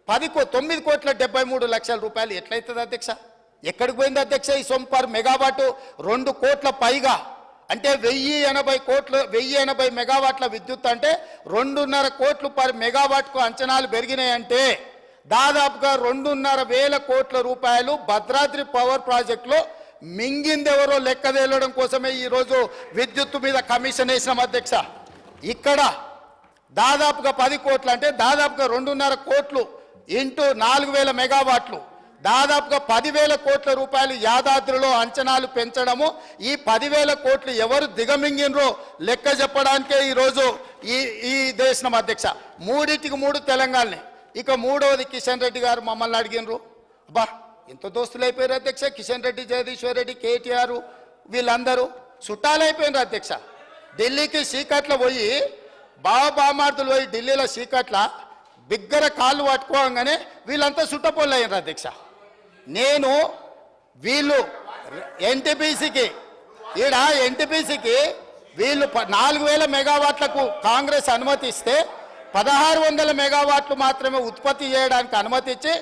9,73,00,000 రూపాయలు ఎట్లయితుంది అధ్యక్ష? ఎక్కడికి పోయింది అధ్యక్ష ఈ సొమ్ము? పర్ మెగావాటు 2 కోట్ల పైగా, అంటే 1080 మెగావాట్ల విద్యుత్ అంటే 2.5 కోట్లు పర్ మెగావాట్కు అంచనాలు పెరిగినాయంటే దాదాపుగా 2.5 కోట్ల రూపాయలు భద్రాద్రి పవర్ ప్రాజెక్టులో మింగిందెవరో లెక్క తేలడం కోసమే ఈరోజు విద్యుత్తు మీద కమిషన్ వేసినాం అధ్యక్ష. ఇక్కడ దాదాపుగా 10 కోట్లు అంటే దాదాపుగా 2.5 కోట్లు ఇంటూ 4,000 మెగావాట్లు, దాదాపుగా 10,000 కోట్ల రూపాయలు యాదాద్రిలో అంచనాలు పెంచడము. ఈ 10,000 కోట్లు ఎవరు దిగమింగినరో లెక్క చెప్పడానికే ఈరోజు ఈ దేశం అధ్యక్ష. 3 తెలంగాణనే. ఇక మూడవది కిషన్ రెడ్డి గారు మమ్మల్ని అడిగినరు. బా ఎంత దోస్తులు అయిపోయారు అధ్యక్ష. కిషన్ రెడ్డి, జగదీశ్వర్ రెడ్డి, కేటీఆర్ వీళ్ళందరూ చుట్టాలైపోయినారు అధ్యక్ష. ఢిల్లీకి సీకట్ల పోయి బామార్దులు పోయి ఢిల్లీలో సీకట్ల బిగ్గర కాళ్ళు పట్టుకోగానే వీళ్ళంతా చుట్టపోళ్ళు అయ్యారు అధ్యక్ష. నేను వీళ్ళు ఎన్టీపీసీకి వీళ్ళు 4,000 మెగావాట్లకు కాంగ్రెస్ అనుమతి ఇస్తే 1,600 మెగావాట్లు మాత్రమే ఉత్పత్తి చేయడానికి అనుమతి ఇచ్చి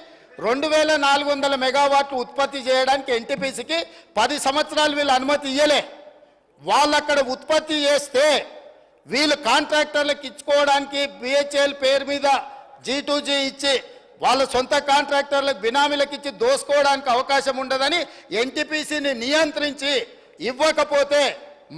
2,400 మెగావాట్లు ఉత్పత్తి చేయడానికి ఎన్టీపీసీకి 10 సంవత్సరాలు వీళ్ళు అనుమతి ఇయ్యలే. వాళ్ళు అక్కడ ఉత్పత్తి చేస్తే వీళ్ళు కాంట్రాక్టర్లకు ఇచ్చుకోవడానికి బిహెచ్ఎల్ పేరు మీద G2G ఇచ్చి వాళ్ళ సొంత కాంట్రాక్టర్లకు బినామీలకు ఇచ్చి దోసుకోవడానికి అవకాశం ఉండదని ఎన్టీపీసీని నియంత్రించి ఇవ్వకపోతే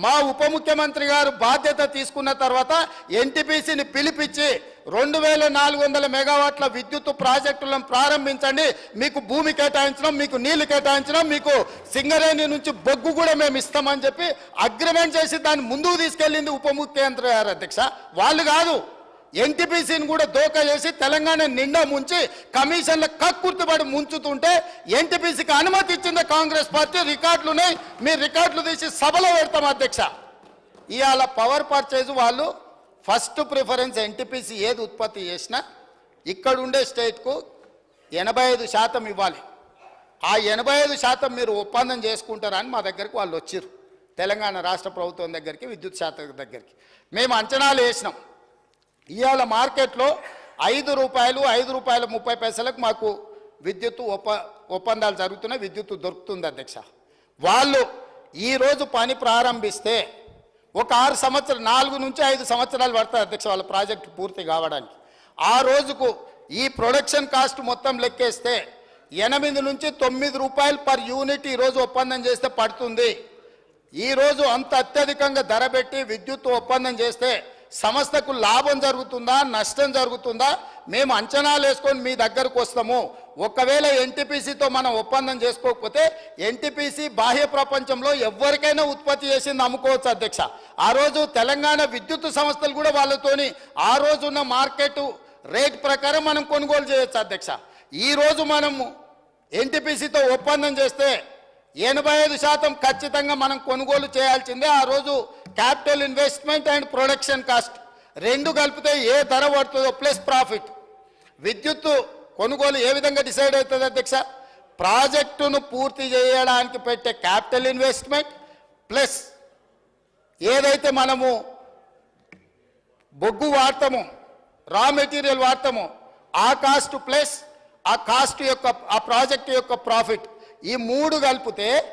మా ఉప ముఖ్యమంత్రి గారు బాధ్యత తీసుకున్న తర్వాత ఎన్టీపీసీని పిలిపించి 2,400 మెగావాట్ల విద్యుత్ ప్రాజెక్టులను ప్రారంభించండి, మీకు భూమి కేటాయించడం, మీకు నీళ్లు కేటాయించడం, మీకు సింగరేణి నుంచి బొగ్గు కూడా మేము ఇస్తామని చెప్పి అగ్రిమెంట్ చేసి దాన్ని ముందుకు తీసుకెళ్ళింది ఉప ముఖ్యమంత్రి గారు అధ్యక్ష. వాళ్ళు కాదు, ఎన్టీపీసీని కూడా దోకా చేసి తెలంగాణ నిండా ముంచి కమిషన్ల కక్కుర్తిపడి ముంచుతుంటే ఎన్టీపీసీకి అనుమతి ఇచ్చింది కాంగ్రెస్ పార్టీ. రికార్డులున్నాయి, మీరు రికార్డులు తీసి సభలో పెడతాం అధ్యక్ష. ఇవాళ పవర్ పర్చేజ్ వాళ్ళు ఫస్ట్ ప్రిఫరెన్స్ ఎన్టీపీసీ ఏది ఉత్పత్తి చేసినా ఇక్కడ ఉండే స్టేట్కు 85% ఇవ్వాలి. ఆ 85% మీరు ఒప్పందం చేసుకుంటారని మా దగ్గరికి వాళ్ళు వచ్చారు, తెలంగాణ రాష్ట్ర ప్రభుత్వం దగ్గరికి, విద్యుత్ శాఖ దగ్గరికి. మేము అంచనాలు వేసినాం. ఇవాళ మార్కెట్లో ₹5.30 మాకు విద్యుత్తు ఒప్పందాలు జరుగుతున్నాయి, విద్యుత్తు దొరుకుతుంది అధ్యక్ష. వాళ్ళు ఈరోజు పని ప్రారంభిస్తే ఒక 4 నుంచి 5 సంవత్సరాలు పడుతుంది అధ్యక్ష వాళ్ళ ప్రాజెక్టు పూర్తి కావడానికి. ఆ రోజుకు ఈ ప్రొడక్షన్ కాస్ట్ మొత్తం లెక్కేస్తే ₹8 నుంచి ₹9 పర్ యూనిట్ ఈరోజు ఒప్పందం చేస్తే పడుతుంది. ఈరోజు అంత అత్యధికంగా ధర పెట్టి విద్యుత్ ఒప్పందం చేస్తే సంస్థకు లాభం జరుగుతుందా, నష్టం జరుగుతుందా? మేము అంచనాలు వేసుకొని మీ దగ్గరకు వస్తాము. ఒకవేళ ఎన్టీపీసీతో మనం ఒప్పందం చేసుకోకపోతే ఎన్టీపీసీ బాహ్య ప్రపంచంలో ఎవరికైనా ఉత్పత్తి చేసింది అమ్ముకోవచ్చు అధ్యక్ష. ఆ రోజు తెలంగాణ విద్యుత్ సంస్థలు కూడా వాళ్ళతోని ఆ రోజున్న మార్కెట్ రేట్ ప్రకారం మనం కొనుగోలు చేయొచ్చు అధ్యక్ష. ఈరోజు మనము ఎన్టీపీసీతో ఒప్పందం చేస్తే 85% ఖచ్చితంగా మనం కొనుగోలు చేయాల్సిందే. ఆ రోజు capital investment and production cost రెండు కలిపితే ఏ ధర పడుతుందో ప్లస్ ప్రాఫిట్. విద్యుత్తు కొనుగోలు ఏ విధంగా డిసైడ్ అవుతుంది అధ్యక్ష? ప్రాజెక్టును పూర్తి చేయడానికి పెట్టే క్యాపిటల్ ఇన్వెస్ట్మెంట్ ప్లస్ ఏదైతే మనము బొగ్గు వాడతామో, రా మెటీరియల్ వాడతామో ఆ కాస్ట్ ప్లస్ ఆ కాస్ట్ యొక్క ఆ ప్రాజెక్టు యొక్క ప్రాఫిట్, ఈ 3 కలిపితే